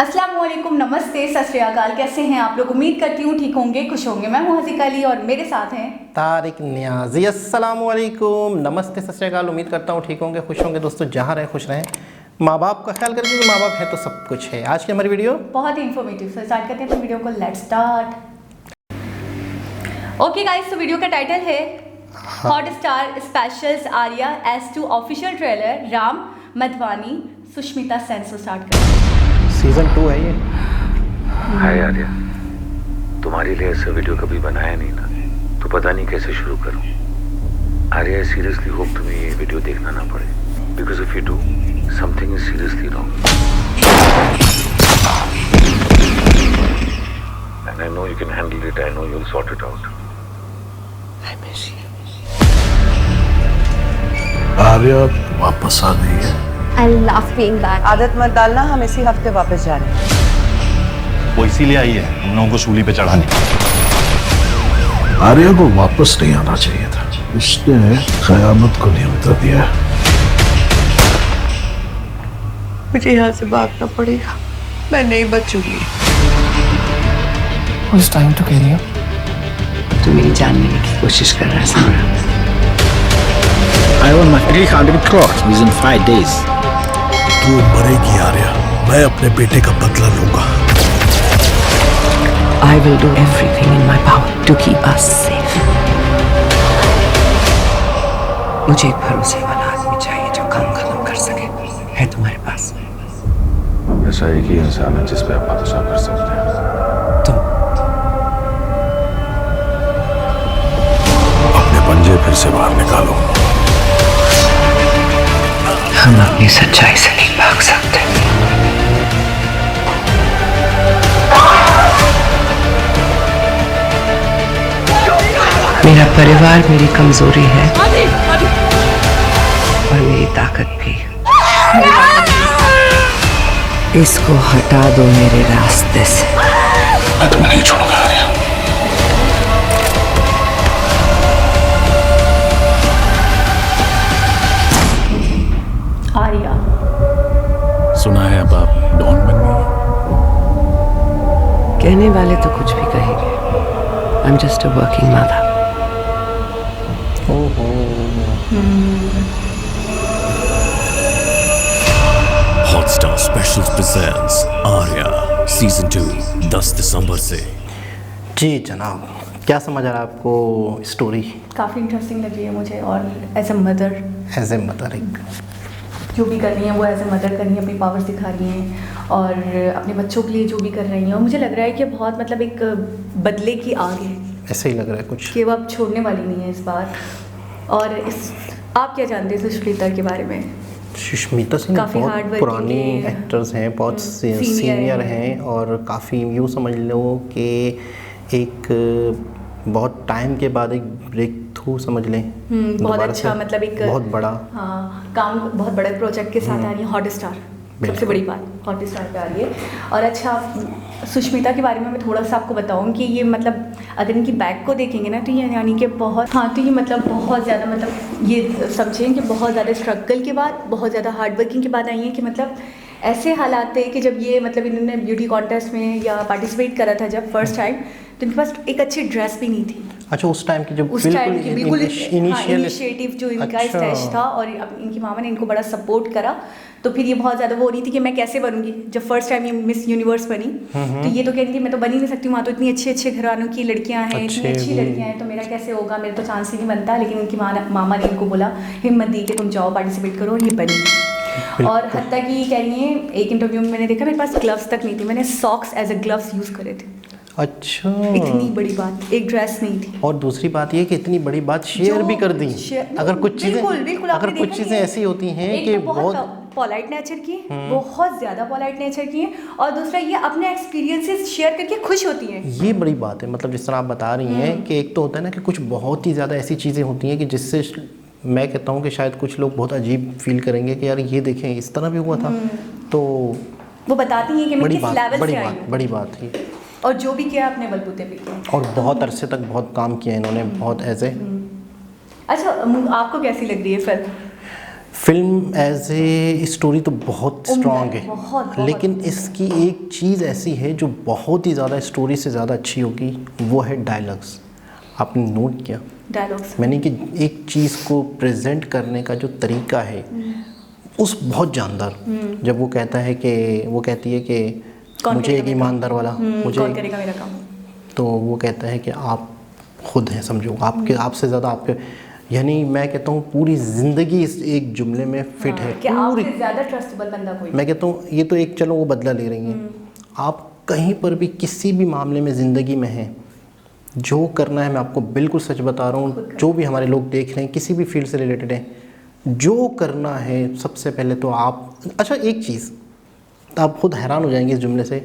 अस्सलाम वालेकुम, नमस्ते, सत श्री अकाल। कैसे हैं आप लोग? उम्मीद करती हूँ ठीक होंगे, खुश होंगे। मैं हूँ हज़ीका अली और मेरे साथ हैं तारिक नियाजी। अस्सलाम वालेकुम, नमस्ते, सत श्री अकाल। उम्मीद करता हूँ ठीक होंगे, खुश होंगे। दोस्तों जहाँ रहें खुश रहें, माँ बाप का ख्याल करें क्योंकि माँ बाप है तो सब कुछ है। आज की हमारी वीडियो बहुत ही इन्फॉर्मेटिव। सो स्टार्ट करते हैं अपनी वीडियो को। Let's start. ओके गाइस, तो वीडियो का टाइटल है Hotstar specials Aarya S two official trailer Ram Madhvani Sushmita Sen से स्टार्ट करते हैं। सीजन 2 है ये। हाय आर्या, तुम्हारे लिए ऐसा वीडियो कभी बनाया नहीं ना, तो पता नहीं कैसे शुरू करूं। आर्या, आई सीरियसली होप तुम्हें ये वीडियो देखना ना पड़े, because if you do something is seriously wrong and I know you can handle it. I know you will sort it out. I miss you. Arya वापस आ गई है। I love being back. आदत मत डालना, हम इसी हफ्ते वापस जा रहे हैं। वो इसीलिए आई है हम लोगों को सूली पे चढ़ाने। आर्या को वापस नहीं आना चाहिए था, इसने कयामत को न्योता दिया। मुझे यहाँ से भागना पड़ेगा, मैं नहीं बचूंगी। Who's trying to kill you? तू मेरी जान लेने की कोशिश कर रहा है Samra. I want my 300 crores within 5 days. तू मरेगी आर्या, मैं अपने बेटे का बदला लूंगा। I will do everything in my power to keep us safe. मुझे एक भरोसेमंद आदमी चाहिए जो काम खत्म कर सके। है तुम्हारे पास? ऐसा एक ही इंसान है जिस पे आप भरोसा कर सकते हैं। तुम। अपने पंजे फिर से बाहर निकालो। हम अपनी सच्चाई से नहीं भाग सकते। मेरा परिवार मेरी कमजोरी है और मेरी ताकत भी। इसको हटा दो मेरे रास्ते से। मैं तुम्हें नहीं छोड़ूंगा आर्या। आर्या सुना है अब आप डॉन बन गई। कहने वाले तो कुछ भी कहेंगे। I'm just a working mother. Hotstar specials presents Arya season 2 10 दिसंबर से। जी जनाब, क्या समझ आ रहा है आपको स्टोरी? काफ़ी इंटरेस्टिंग लग रही है मुझे। और एज ए मदर जो भी कर रही हैं वो एज ए मदर कर रही हैं, अपनी पावर्स दिखा रही हैं और अपने बच्चों के लिए जो भी कर रही हैं। और मुझे लग रहा है कि बहुत मतलब एक बदले की आग है। ऐसा ही लग रहा है कुछ कि वो अब छोड़ने वाली नहीं है इस बार। और आप क्या जानते हैं सुष्मिता के बारे में? सुष्मिता सिंह काफ़ी बहुत hardworking पुरानी है। एक्टर्स हैं, बहुत सीनियर सीनियर हैं और काफ़ी यूँ समझ लो कि एक बहुत टाइम के बाद एक ब्रेक थ्रू समझ लें। बहुत दोबारा अच्छा, से मतलब एक बहुत बड़ा काम बहुत बड़े प्रोजेक्ट के साथ आ रही है। हॉटस्टार सबसे बड़ी बात, हॉटस्टार पे आ रही है। और अच्छा, सुष्मिता के बारे में मैं थोड़ा सा आपको बताऊं कि ये मतलब अगर इनकी बैक को देखेंगे ना तो ये यानी कि बहुत तो ये मतलब बहुत ज़्यादा मतलब ये समझें कि बहुत ज़्यादा स्ट्रगल के बाद, बहुत ज़्यादा हार्ड वर्किंग के बाद आई हैं। कि मतलब ऐसे हालात थे कि जब ये मतलब इन्होंने ब्यूटी कॉन्टेस्ट में या पार्टिसिपेट करा था जब फर्स्ट टाइम, तो इनके पास एक अच्छी ड्रेस भी नहीं थी। अच्छा, उस टाइम की जब उस टाइम की बिल्कुल इनिशिएटिव जो इनका स्टेज था और इनकी मामा ने इनको बड़ा सपोर्ट करा। तो फिर ये बहुत ज़्यादा वो हो रही थी कि मैं कैसे बनूंगी। जब फर्स्ट टाइम ये मिस यूनिवर्स बनी तो ये तो कह रही थी मैं तो बन ही नहीं सकती, वहाँ तो इतनी अच्छे घरानों की लड़कियाँ हैं, इतनी अच्छी लड़कियाँ हैं, तो मेरा कैसे होगा, मेरा तो चांस ही नहीं बनता। लेकिन इनकी मामा ने इनको बोला, हिम्मत दी कि तुम जाओ पार्टिसिपेट करो, और ये बनी। और हत्ता कि कह रही है, एक इंटरव्यू में मैंने देखा मेरे पास ग्लव्स तक नहीं थे, मैंने socks as a gloves use करे थे। अच्छा, इतनी बड़ी बात, एक ड्रेस नहीं थी। और दूसरी बात ये कि इतनी बड़ी बात शेयर भी कर दी। अगर कुछ चीज़ें ऐसी होती हैं कि बहुत पोलाइट नेचर की, बहुत ज़्यादा पोलाइट नेचर की हैं, और दूसरा ये अपने एक्सपीरियंसेस शेयर करके खुश होती हैं। ये बड़ी बात है। मतलब जिस तरह आप बता रही हैं कि एक तो होता है ना कि कुछ बहुत ही ज़्यादा ऐसी चीज़ें होती हैं कि जिससे मैं कहता हूँ कि शायद कुछ लोग बहुत अजीब फील करेंगे कि यार ये देखें इस तरह भी हुआ था। तो वो बताती हैं कि मैं किस लेवल से आई हूँ। बड़ी बात थी। और जो भी किया अपने बलबूते पे किया, और बहुत अरसे तक बहुत काम किया इन्होंने, बहुत ऐसे। अच्छा, आपको कैसी लग रही है film? Film as a story तो बहुत स्ट्रॉन्ग है, बहुत। लेकिन इसकी एक चीज़ ऐसी है जो बहुत ही ज़्यादा स्टोरी से ज़्यादा अच्छी होगी, वो है डायलॉग्स। आपने नोट किया डायलॉग्स मैंने कि एक चीज़ को प्रेजेंट करने का जो तरीका है उस बहुत जानदार। जब वो कहता है कि वो कहती है कि मुझे एक ईमानदार वाला मुझे कौन करेगा मेरा काम, तो वो कहता है कि आप खुद हैं, समझो आपके आपसे ज़्यादा आपके, यानी मैं कहता हूँ पूरी ज़िंदगी इस एक जुमले में फिट है। कि पूरी आपसे ज़्यादा ट्रस्टेबल बंदा कोई मैं कहता हूँ ये तो एक, चलो वो बदला ले रही हैं, आप कहीं पर भी किसी भी मामले में ज़िंदगी में हैं, जो करना है मैं आपको बिल्कुल सच बता रहा हूँ, जो भी हमारे लोग देख रहे हैं किसी भी फील्ड से रिलेटेड है, जो करना है सबसे पहले तो आप, अच्छा एक चीज़ आप खुद हैरान हो जाएंगे इस जुमले से,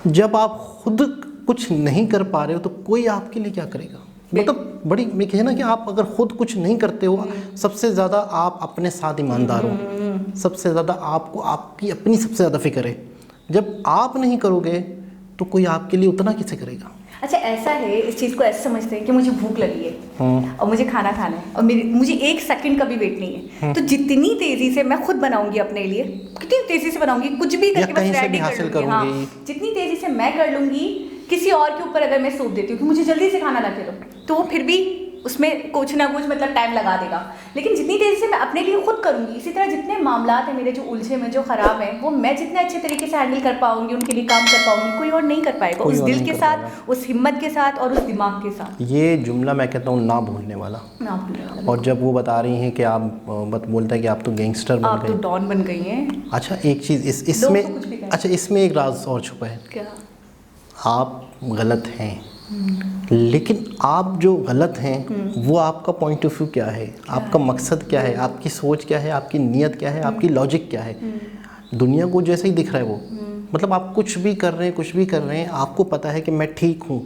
जब आप खुद कुछ नहीं कर पा रहे हो तो कोई आपके लिए क्या करेगा। मतलब बड़ी मैं कहे ना कि आप अगर खुद कुछ नहीं करते हो, सबसे ज़्यादा आप अपने साथ ईमानदार हो, सबसे ज़्यादा आपको आपकी अपनी सबसे ज़्यादा फिक्र है। जब आप नहीं करोगे तो कोई आपके लिए उतना किसे करेगा। अच्छा ऐसा है, इस चीज़ को ऐसे समझते हैं कि मुझे भूख लगी है और मुझे खाना खाना है और मुझे एक सेकंड का भी वेट नहीं है, तो जितनी तेज़ी से मैं खुद बनाऊंगी अपने लिए, कितनी तेज़ी से बनाऊंगी, कुछ भी करके बस रेडी कर लूँगी। हाँ, जितनी तेज़ी से मैं कर लूँगी, किसी और के ऊपर अगर मैं सौंप देती हूँ कि मुझे जल्दी से खाना ला के दो, तो वो फिर भी उसमें कुछ ना कुछ मतलब टाइम लगा देगा। लेकिन जितनी तेज़ी से मैं अपने लिए खुद करूँगी, इसी तरह जितने मामलात हैं मेरे जो उलझे में जो ख़राब हैं, वो मैं जितने अच्छे तरीके से हैंडल कर पाऊँगी, उनके लिए काम कर पाऊँगी, कोई और नहीं कर पाएगा उस दिल के साथ, उस हिम्मत के साथ और उस दिमाग के साथ। ये जुमला मैं कहता हूँ ना भूलने वाला, ना भूलने वाला। और जब वो बता रही हैं कि आप बोलता है कि आप तो गैंगस्टर बन आप तो गए, डॉन बन गई हैं। अच्छा एक चीज़ इसमें, लोग तो कुछ भी कहें। अच्छा इसमें एक राज और छुपा है, क्या? आप गलत हैं, लेकिन आप जो गलत हैं वो आपका पॉइंट ऑफ व्यू क्या है, आपका मकसद क्या है, आपकी सोच क्या है, आपकी नीयत क्या है, आपकी लॉजिक क्या है। दुनिया को जैसे ही दिख रहा है वो, मतलब आप कुछ भी कर रहे हैं, कुछ भी कर रहे हैं, आपको पता है कि मैं ठीक हूँ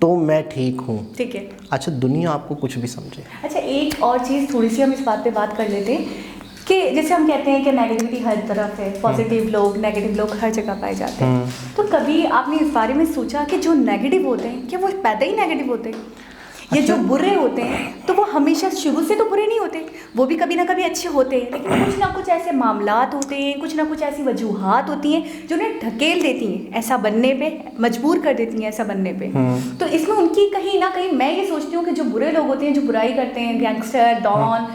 तो मैं ठीक हूँ, ठीक है। अच्छा दुनिया आपको कुछ भी समझे। अच्छा एक और चीज़ थोड़ी सी हम इस बात पे बात कर लेते हैं कि जैसे हम कहते हैं कि नेगेटिविटी हर तरफ है, पॉजिटिव लोग नेगेटिव लोग हर जगह पाए जाते हैं, तो कभी आपने इस बारे में सोचा कि जो नेगेटिव होते हैं क्या वो पैदा ही नेगेटिव होते हैं, या जो बुरे होते हैं तो वो हमेशा शुरू से तो बुरे नहीं होते, वो भी कभी ना कभी अच्छे होते हैं, लेकिन कुछ ना कुछ ऐसे मामलात होते हैं, कुछ ना कुछ ऐसी वजूहात होती हैं जो उन्हें ढकेल देती हैं ऐसा बनने पे, मजबूर कर देती हैं ऐसा बनने पे। तो इसमें उनकी कहीं ना कहीं मैं ये सोचती हूँ कि जो बुरे लोग होते हैं, जो बुराई करते हैं, गैंगस्टर, डॉन,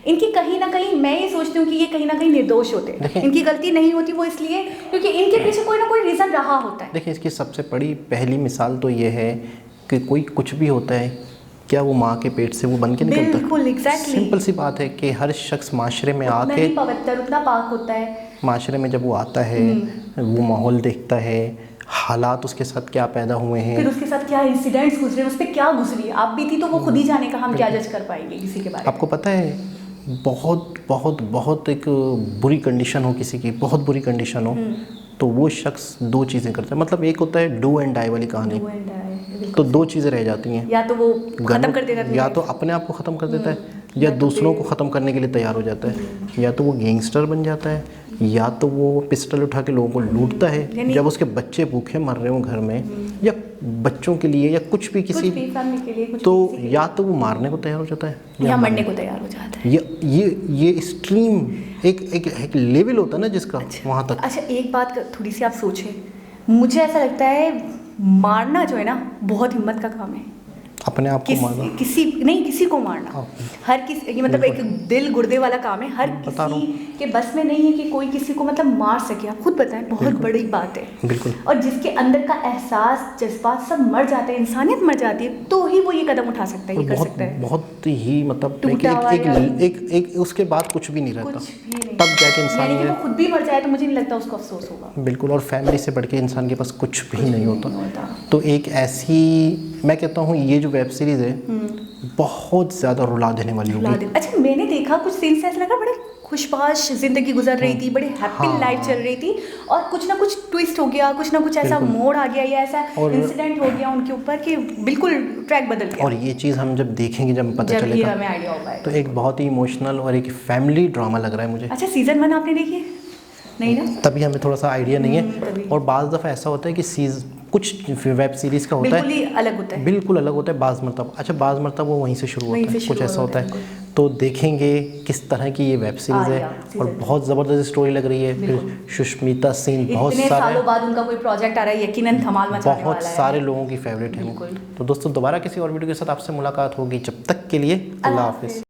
इनकी कहीं ना कहीं मैं ये सोचती हूँ कि ये कहीं ना कहीं निर्दोष होते हैं, इनकी गलती नहीं होती वो इसलिए क्योंकि इनके पीछे कोई ना कोई रीज़न रहा होता है। देखिए इसकी सबसे बड़ी पहली मिसाल तो ये है कि कोई कुछ भी होता है, क्या वो माँ के पेट से वो बन के निकलता है? बिल्कुल एग्जैक्टली। सिंपल सी बात है कि हर शख्स माशरे में आके, नहीं पवित्र उतना पाक होता है, माशरे में जब वो आता है वो माहौल देखता है, हालात उसके साथ क्या पैदा हुए हैं, फिर उसके साथ क्या इंसिडेंट्स गुजरे, उस पर क्या गुजरी, आप भी थी तो वो खुद ही जाने का, हम क्या जज कर पाएंगे किसी के बारे में। आपको पता है बहुत बहुत बहुत एक बुरी कंडीशन हो किसी की, बहुत बुरी कंडीशन हो, तो वो शख्स दो चीज़ें करता है, मतलब एक होता है डू एंड डाई वाली कहानी, तो दो चीज़ें रह जाती हैं, या तो वो खत्म कर देता है, या तो अपने आप को ख़त्म कर देता है, या दूसरों को ख़त्म करने के लिए तैयार हो जाता है, या तो वो गैंगस्टर बन जाता है, या तो वो पिस्टल उठा के लोगों को लूटता है जब उसके बच्चे भूखे मर रहे हों घर में, या बच्चों के लिए, या कुछ भी किसी कुछ भी फैमिली के लिए, कुछ तो भी किसी के या तो वो मारने को तैयार हो जाता है लिए, या मरने को तैयार हो जाता है। ये एक्सट्रीम एक लेवल होता है ना जिसका, वहाँ तक। अच्छा एक बात थोड़ी सी आप सोचें, मुझे ऐसा लगता है मारना जो है ना बहुत हिम्मत का काम है, अपने आप को मारना, किसी को मारना, हर किसी, ये मतलब एक दिल गुर्दे वाला काम है, हर किसी के बस में नहीं है कि कोई किसी को मतलब मार सके। आप खुद बताएं, बहुत बड़ी बात है। बिल्कुल। और जिसके अंदर का एहसास, जज्बात सब मर जाते हैं, इंसानियत मर जाती है, तो ही वो ये कदम उठा सकता है, ये कर सकता है। बहुत ही मतलब एक उसके बाद कुछ भी नहीं रहता, कुछ भी नहीं, तब जाके इंसान यानी कि वो खुद भी मर जाए तो मुझे नहीं लगता उसको अफसोस होगा। बिल्कुल। और फैमिली से बढ़ के इंसान के पास कुछ भी नहीं होता। तो एक ऐसी, मैं कहता हूँ ये जो वेब सीरीज़ है बहुत ज़्यादा रुला देने वाली होगी। अच्छा मैंने देखा कुछ सीन से ऐसा लगा बड़े खुशबाश जिंदगी गुजर रही थी, बड़ी हैप्पी लाइफ चल रही थी, और कुछ ना कुछ ट्विस्ट हो गया, कुछ ना कुछ ऐसा मोड़ आ गया या ऐसा इंसिडेंट हो गया उनके ऊपर कि बिल्कुल ट्रैक बदल गया। और ये चीज़ हम जब देखेंगे, जब पता चलेगा, हमें आइडिया होगा, तो एक बहुत ही इमोशनल और एक फैमिली ड्रामा लग रहा है मुझे। अच्छा सीजन 1 आपने देखी है? नहीं ना, तभी हमें थोड़ा सा आइडिया नहीं है। और बाज़ दफ़ा ऐसा होता है कि कुछ वेब सीरीज़ का होता है बिल्कुल ही अलग होता है, बिल्कुल अलग होता है, बाज़ मरतबा। अच्छा बाज़ मरतबा वो वहीं से शुरू होता है, कुछ ऐसा होता है। तो देखेंगे किस तरह की ये वेब सीरीज़ है आर्या, और season बहुत ज़बरदस्त स्टोरी लग रही है। फिर सुष्मिता सेन बहुत इतने सारे सालों बाद उनका कोई प्रोजेक्ट आ रहा है, यकीनन धमाल मचाने बहुत वाला है। सारे लोगों की फेवरेट है। बिल्कुल। तो दोस्तों दोबारा किसी और वीडियो के साथ आपसे मुलाकात होगी, जब तक के लिए अल्लाह हाफिज़।